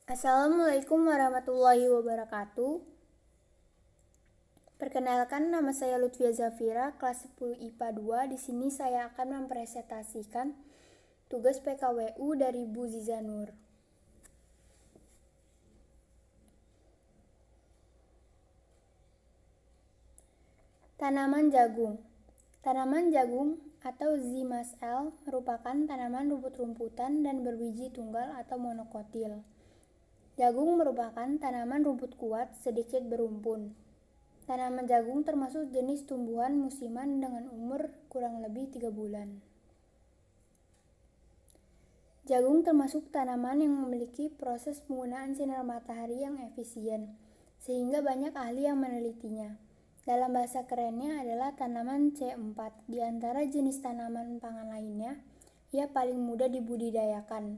Assalamualaikum warahmatullahi wabarakatuh. Perkenalkan, nama saya Lutfia Zafira, kelas 10 IPA 2. Di sini saya akan mempresentasikan tugas PKWU dari Bu Zizanur. Tanaman jagung. Tanaman jagung atau Zimasel merupakan tanaman rumput-rumputan dan berbiji tunggal atau monokotil. Jagung merupakan tanaman rumput kuat sedikit berumpun. Tanaman jagung termasuk jenis tumbuhan musiman dengan umur kurang lebih 3 bulan. Jagung termasuk tanaman yang memiliki proses penggunaan sinar matahari yang efisien, sehingga banyak ahli yang menelitinya. Dalam bahasa kerennya adalah tanaman C4. Di antara jenis tanaman pangan lainnya, ia paling mudah dibudidayakan,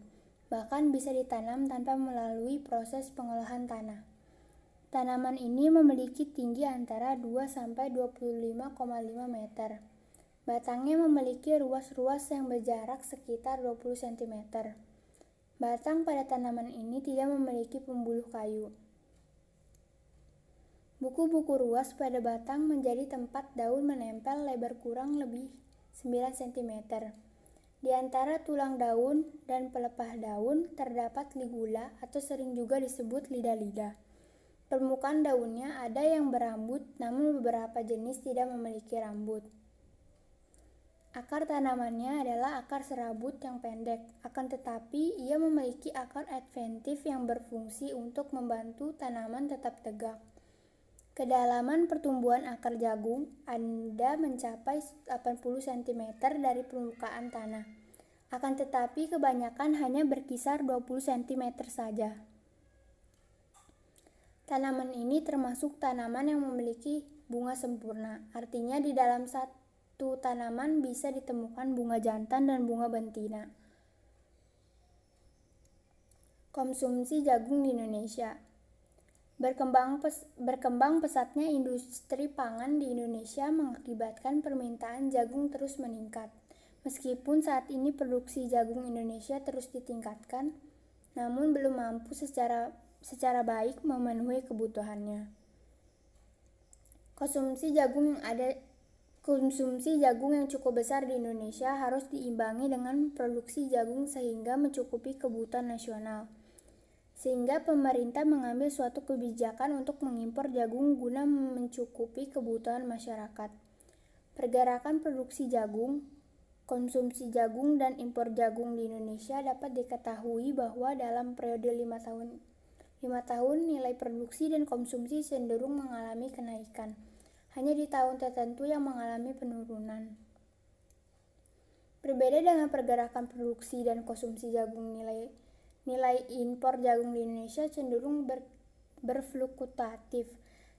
bahkan bisa ditanam tanpa melalui proses pengolahan tanah. Tanaman ini memiliki tinggi antara 2-25,5 meter. Batangnya memiliki ruas-ruas yang berjarak sekitar 20 cm. Batang pada tanaman ini tidak memiliki pembuluh kayu. Buku-buku ruas pada batang menjadi tempat daun menempel lebar kurang lebih 9 cm. Di antara tulang daun dan pelepah daun terdapat ligula atau sering juga disebut lidah-lidah. Permukaan daunnya ada yang berambut, namun beberapa jenis tidak memiliki rambut. Akar tanamannya adalah akar serabut yang pendek, akan tetapi ia memiliki akar adventif yang berfungsi untuk membantu tanaman tetap tegak. Kedalaman pertumbuhan akar jagung Anda mencapai 80 cm dari permukaan tanah, akan tetapi kebanyakan hanya berkisar 20 cm saja. Tanaman ini termasuk tanaman yang memiliki bunga sempurna, artinya di dalam satu tanaman bisa ditemukan bunga jantan dan bunga betina. Konsumsi jagung di Indonesia. Berkembang pesatnya industri pangan di Indonesia mengakibatkan permintaan jagung terus meningkat. Meskipun saat ini produksi jagung Indonesia terus ditingkatkan, namun belum mampu secara baik memenuhi kebutuhannya. Konsumsi jagung yang cukup besar di Indonesia harus diimbangi dengan produksi jagung sehingga mencukupi kebutuhan nasional. Sehingga pemerintah mengambil suatu kebijakan untuk mengimpor jagung guna mencukupi kebutuhan masyarakat. Pergerakan produksi jagung, konsumsi jagung, dan impor jagung di Indonesia dapat diketahui bahwa dalam periode 5 tahun nilai produksi dan konsumsi cenderung mengalami kenaikan. Hanya di tahun tertentu yang mengalami penurunan. Berbeda dengan pergerakan produksi dan konsumsi jagung, nilai impor jagung di Indonesia cenderung berfluktuatif.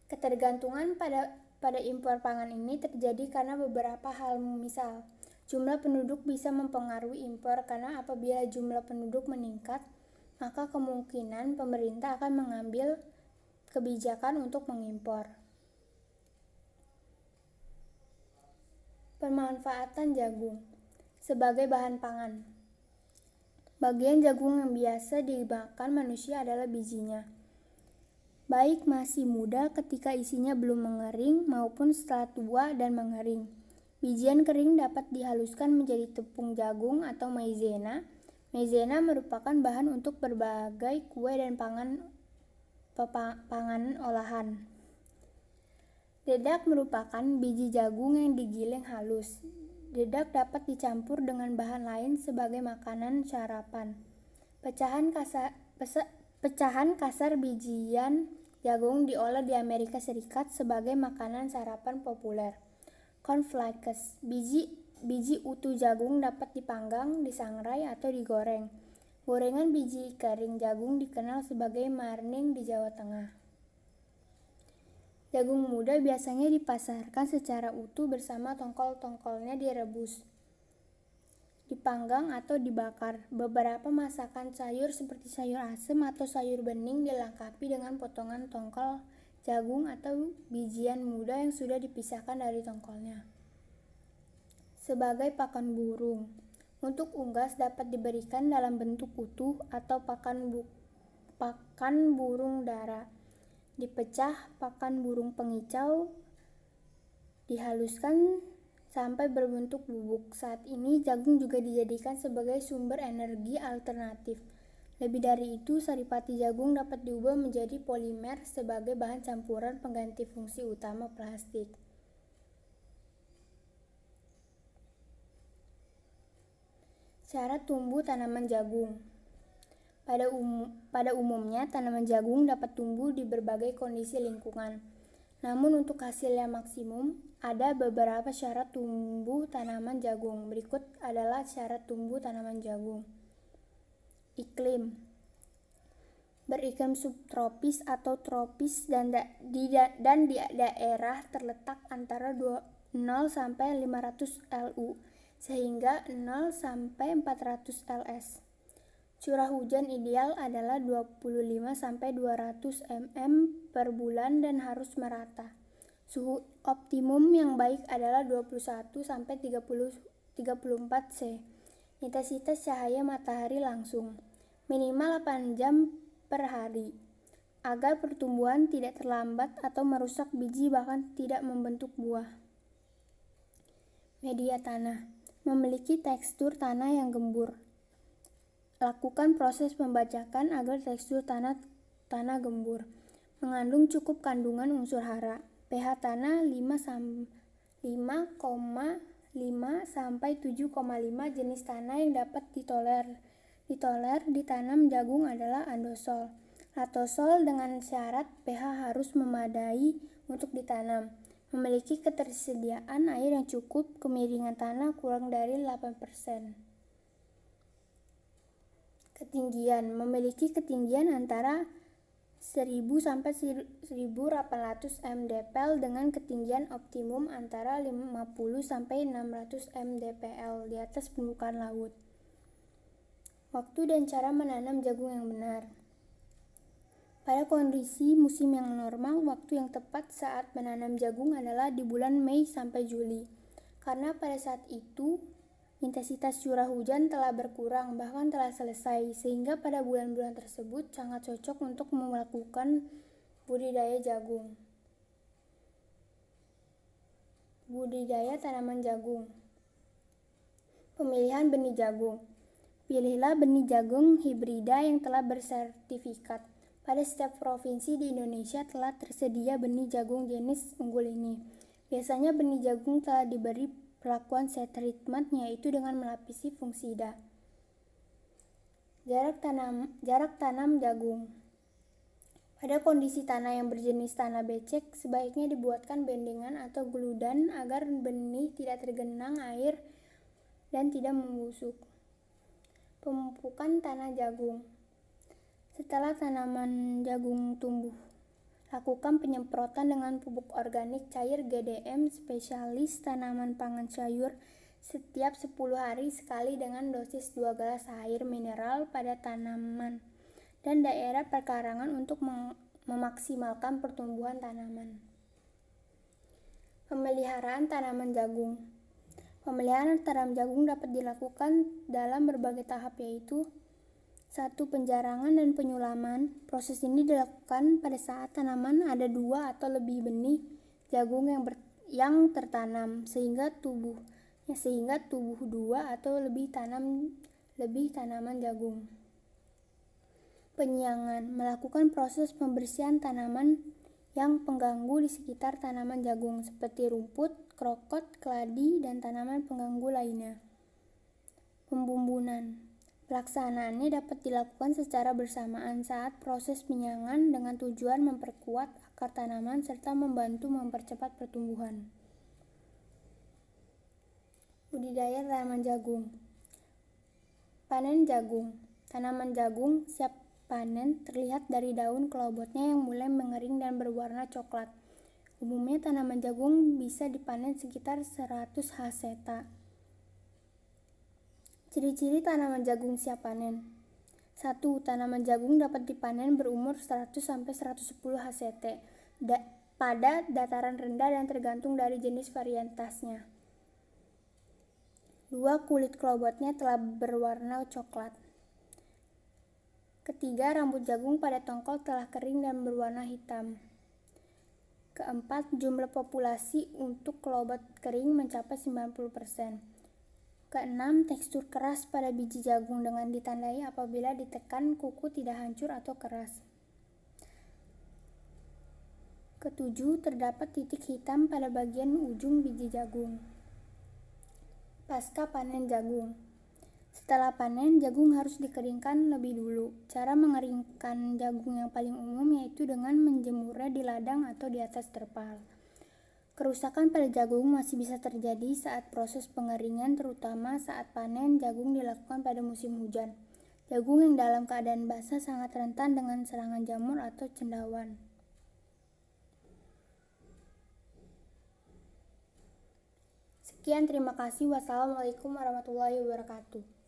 Ketergantungan pada impor pangan ini terjadi karena beberapa hal, misal jumlah penduduk bisa mempengaruhi impor karena apabila jumlah penduduk meningkat, maka kemungkinan pemerintah akan mengambil kebijakan untuk mengimpor. Pemanfaatan jagung sebagai bahan pangan. Bagian jagung yang biasa dimakan manusia adalah bijinya. Baik masih muda ketika isinya belum mengering maupun setelah tua dan mengering. Bijian kering dapat dihaluskan menjadi tepung jagung atau maizena. Maizena merupakan bahan untuk berbagai kue dan panganan olahan. Dedak merupakan biji jagung yang digiling halus. Dedak dapat dicampur dengan bahan lain sebagai makanan sarapan. Pecahan kasar bijian jagung diolah di Amerika Serikat sebagai makanan sarapan populer. Cornflakes, biji utuh jagung dapat dipanggang, disangrai, atau digoreng. Gorengan biji kering jagung dikenal sebagai marning di Jawa Tengah. Jagung muda biasanya dipasarkan secara utuh bersama tongkol-tongkolnya direbus, dipanggang atau dibakar. Beberapa masakan sayur seperti sayur asem atau sayur bening dilengkapi dengan potongan tongkol jagung atau bijian muda yang sudah dipisahkan dari tongkolnya. Sebagai pakan burung, untuk unggas dapat diberikan dalam bentuk utuh atau pakan pakan burung dara. Dipecah pakan burung pengicau, dihaluskan sampai berbentuk bubuk. Saat ini jagung juga dijadikan sebagai sumber energi alternatif. Lebih dari itu, saripati jagung dapat diubah menjadi polimer sebagai bahan campuran pengganti fungsi utama plastik. Cara tumbuh tanaman jagung. Pada umumnya, tanaman jagung dapat tumbuh di berbagai kondisi lingkungan. Namun untuk hasil yang maksimum, ada beberapa syarat tumbuh tanaman jagung. Berikut adalah syarat tumbuh tanaman jagung. Iklim. Beriklim subtropis atau tropis dan di daerah terletak antara 0 sampai 500 LU sehingga 0 sampai 400 LS. Curah hujan ideal adalah 25 sampai 200 mm per bulan dan harus merata. Suhu optimum yang baik adalah 21 sampai 34 C. Intensitas cahaya matahari langsung minimal 8 jam per hari agar pertumbuhan tidak terlambat atau merusak biji bahkan tidak membentuk buah. Media tanah. Memiliki tekstur tanah yang gembur. Lakukan proses pembacakan agar tekstur tanah gembur. Mengandung cukup kandungan unsur hara. pH tanah 5,5 sampai 7,5. Jenis tanah yang dapat ditoler ditanam jagung adalah andosol, latosol dengan syarat pH harus memadai untuk ditanam. Memiliki ketersediaan air yang cukup, kemiringan tanah kurang dari 8%. Ketinggian. Memiliki ketinggian antara 1000 sampai 1800 mdpl dengan ketinggian optimum antara 50 sampai 600 mdpl di atas permukaan laut. Waktu dan cara menanam jagung yang benar. Pada kondisi musim yang normal, waktu yang tepat saat menanam jagung adalah di bulan Mei sampai Juli. Karena pada saat itu, intensitas curah hujan telah berkurang, bahkan telah selesai, sehingga pada bulan-bulan tersebut sangat cocok untuk melakukan budidaya jagung. Budidaya tanaman jagung. Pemilihan benih jagung. Pilihlah benih jagung hibrida yang telah bersertifikat. Pada setiap provinsi di Indonesia telah tersedia benih jagung jenis unggul ini. Biasanya benih jagung telah diberi perlakuan seed treatment, yaitu dengan melapisi fungisida. Jarak tanam jagung. Pada kondisi tanah yang berjenis tanah becek, sebaiknya dibuatkan bendengan atau gludan agar benih tidak tergenang air dan tidak membusuk. Pemupukan tanah jagung. Setelah tanaman jagung tumbuh, lakukan penyemprotan dengan pupuk organik cair GDM spesialis tanaman pangan sayur setiap 10 hari sekali dengan dosis 2 gelas air mineral pada tanaman dan daerah perkarangan untuk memaksimalkan pertumbuhan tanaman. Pemeliharaan tanaman jagung. Pemeliharaan tanaman jagung dapat dilakukan dalam berbagai tahap, yaitu 1. Penjarangan dan penyulaman. Proses ini dilakukan pada saat tanaman ada 2 atau lebih benih jagung yang tertanam sehingga tubuh 2 atau lebih tanaman jagung. Penyiangan. Melakukan proses pembersihan tanaman yang pengganggu di sekitar tanaman jagung seperti rumput, krokot, keladi, dan tanaman pengganggu lainnya. Pembumbunan. Pelaksanaannya dapat dilakukan secara bersamaan saat proses penyiangan dengan tujuan memperkuat akar tanaman serta membantu mempercepat pertumbuhan. Budidaya tanaman jagung. Panen jagung. Tanaman jagung siap panen terlihat dari daun kelobotnya yang mulai mengering dan berwarna coklat. Umumnya tanaman jagung bisa dipanen sekitar 100 haseta. Ciri-ciri tanaman jagung siap panen. 1. Tanaman jagung dapat dipanen berumur 100 sampai 110 hasete pada dataran rendah dan tergantung dari jenis varietasnya. 2. Kulit kelobotnya telah berwarna coklat. Ketiga, rambut jagung pada tongkol telah kering dan berwarna hitam. Keempat, jumlah populasi untuk kelobot kering mencapai 90%. Keenam, tekstur keras pada biji jagung dengan ditandai apabila ditekan kuku tidak hancur atau keras. Ketujuh, terdapat titik hitam pada bagian ujung biji jagung. Pasca panen jagung. Setelah panen, jagung harus dikeringkan lebih dulu. Cara mengeringkan jagung yang paling umum yaitu dengan menjemurnya di ladang atau di atas terpal. Kerusakan pada jagung masih bisa terjadi saat proses pengeringan, terutama saat panen jagung dilakukan pada musim hujan. Jagung yang dalam keadaan basah sangat rentan dengan serangan jamur atau cendawan. Sekian, terima kasih. Wassalamualaikum warahmatullahi wabarakatuh.